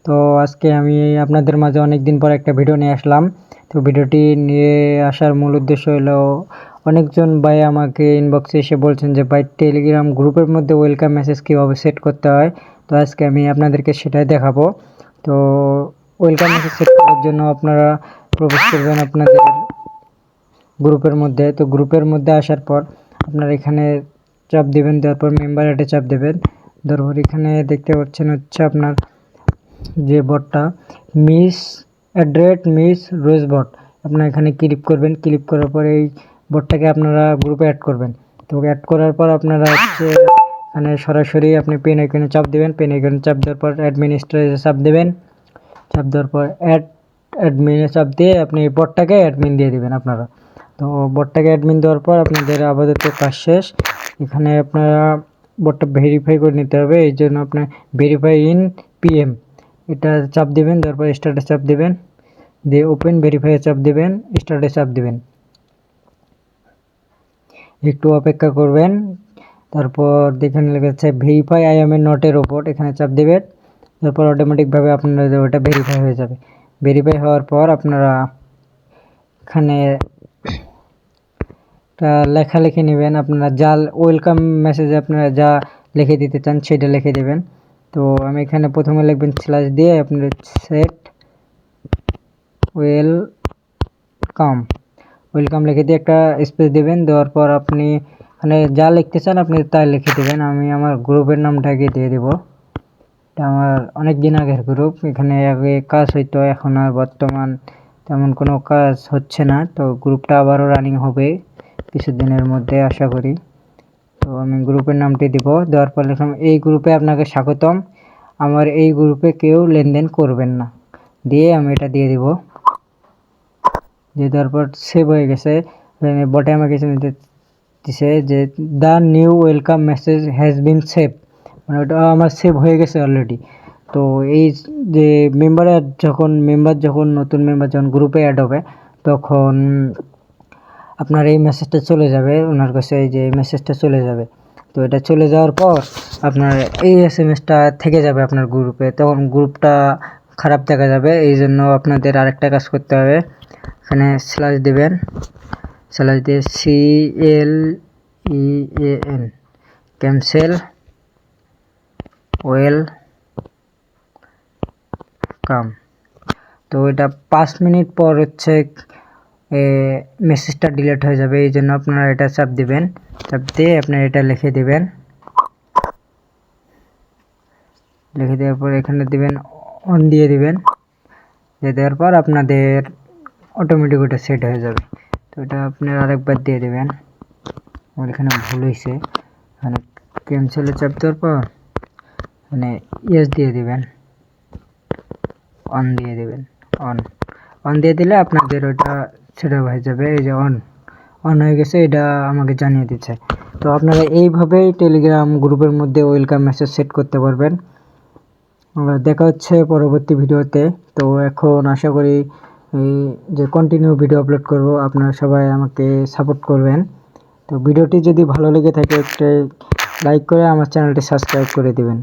তো আজকে আমি আপনাদের মাঝে অনেকদিন পর একটা ভিডিও নিয়ে আসলাম। তো ভিডিওটি নিয়ে আসার মূল উদ্দেশ্য হলো, অনেকজন ভাই আমাকে ইনবক্সে এসে বলছেন যে ভাই টেলিগ্রাম গ্রুপের মধ্যে ওয়েলকাম মেসেজ কীভাবে সেট করতে হয়। তো আজকে আমি আপনাদেরকে সেটাই দেখাবো। তো ওয়েলকাম মেসেজ সেট করার জন্য আপনারা প্রবেশ করবেন আপনাদের গ্রুপের মধ্যে। তো গ্রুপের মধ্যে আসার পর আপনারা এখানে চাপ দেবেন, তারপর মেম্বার অ্যাডে চাপ দেবেন। তারপর এখানে দেখতে পাচ্ছেন হচ্ছে আপনার যে বটটা মিস রোজ বট, আপনারা এখানে ক্লিক করবেন। ক্লিক করার পর এই বটটাকে আপনারা গ্রুপে অ্যাড করবেন। তো অ্যাড করার পর আপনারা হচ্ছে এখানে সরাসরি আপনি পেন আইকনে চাপ দেবেন। পেন আইকনে চাপ দেওয়ার পর অ্যাডমিনিস্ট্রেটরে চাপ দেবেন। চাপ দেওয়ার পর অ্যাডমিনে চাপ দিয়ে আপনি বটটাকে অ্যাডমিন দিয়ে দেবেন আপনারা। তো বটটাকে অ্যাডমিন দেওয়ার পর আপনাদের আপাতত কাজ শেষ। এখানে আপনারা বটটা ভেরিফাই করে নিতে হবে, এই জন্য আপনার ভেরিফাই ইন পিএম এটা চাপ দেবেন। তারপর স্টার্টে চাপ দেবেন, দিয়ে ওপেন ভেরিফাইয়ে চাপ দেবেন, স্টার্টে চাপ দেবেন। একটু অপেক্ষা করবেন। তারপর দেখেন লেগেছে verify I M A not a robot, এখানে চাপ দেবেন। তারপর অটোমেটিকভাবে আপনাদের ওটা ভেরিফাই হয়ে যাবে। ভেরিফাই হওয়ার পর আপনারা এখানে লেখা লিখে নেবেন। আপনারা যা ওয়েলকাম মেসেজে আপনারা যা লিখে দিতে চান সেটা লিখে দেবেন। তো আমি এখানে প্রথমে লিখবেন স্ল্যাশ দিয়ে আপনার সেট ওয়েলকাম লিখে দিয়ে একটা স্পেস দেবেন। দেওয়ার পর আপনি এখানে যা লিখতে চান আপনি তাই লিখে দেবেন। আমি আমার গ্রুপের নামটাকে দিয়ে দেবো। এটা আমার অনেক দিন আগের গ্রুপ, এখানে আগে কাজ হইতো, এখন আর বর্তমান তেমন কোনো কাজ হচ্ছে না। তো গ্রুপটা আবারও রানিং হবে কিছুদিনের মধ্যে আশা করি। তো আমি গ্রুপের নামটি দিব। দেওয়ার পর লিখলাম এই গ্রুপে আপনাকে স্বাগতম, আমার এই গ্রুপে কেউ লেনদেন করবেন না, দিয়ে আমি এটা দিয়ে দিব। দিয়ে দেওয়ার পর সেভ হয়ে গেছে। বটে আমাকে কিছু দিছে যে the new welcome message has been save, মানে ওটা আমার সেভ হয়ে গেছে অলরেডি। তো এই যে নতুন মেম্বার যখন গ্রুপে অ্যাড হবে তখন আপনার এই মেসেজটা চলে যাবে ওনার কাছে, এই যে মেসেজটা চলে যাবে। তো এটা চলে যাওয়ার পর আপনার এই এসএমএসটা থেকে যাবে আপনার গ্রুপে, তখন গ্রুপটা খারাপ দেখা যাবে। এই জন্য আপনাদের আরেকটা কাজ করতে হবে, এখানে স্ল্যাশ দেবেন, স্ল্যাশ দিয়ে CLEAN ক্যান্সেল ওয়েলকাম। তো এটা 5 মিনিট পর হচ্ছে মেসেজটা ডিলিট হয়ে যাবে। এই জন্য আপনারা এটা চাপ দিবেন, চাপ দিয়ে আপনারা এটা লিখে দিবেন। লিখে দেওয়ার পর এখানে দিবেন অন দিয়ে দিবেন। দিয়ে দেওয়ার পর আপনাদের অটোমেটিক ওটা সেট হয়ে যাবে। তো এটা আপনারা আরেকবার দিয়ে দেবেন। আমার এখানে ভুল হয়েছে, এখানে ক্যান্সেলে চাপ দেওয়ার পর মানে ইয়েস দিয়ে দিবেন, অন দিয়ে দিবেন। অন দিয়ে দিলে আপনাদের ওটা সেটা হয়ে যাবে। এই যে অন হয়ে গেছে, এটা আমাকে জানিয়ে দিচ্ছে। তো আপনারা এইভাবেই টেলিগ্রাম গ্রুপের মধ্যে ওয়েলকাম মেসেজ সেট করতে পারবেন। দেখা হচ্ছে পরবর্তী ভিডিওতে। তো এখন আশা করি যে কন্টিনিউ ভিডিও আপলোড করব, আপনারা সবাই আমাকে সাপোর্ট করবেন। তো ভিডিওটি যদি ভালো লেগে থাকে একটা লাইক করে আমার চ্যানেলটি সাবস্ক্রাইব করে দিবেন।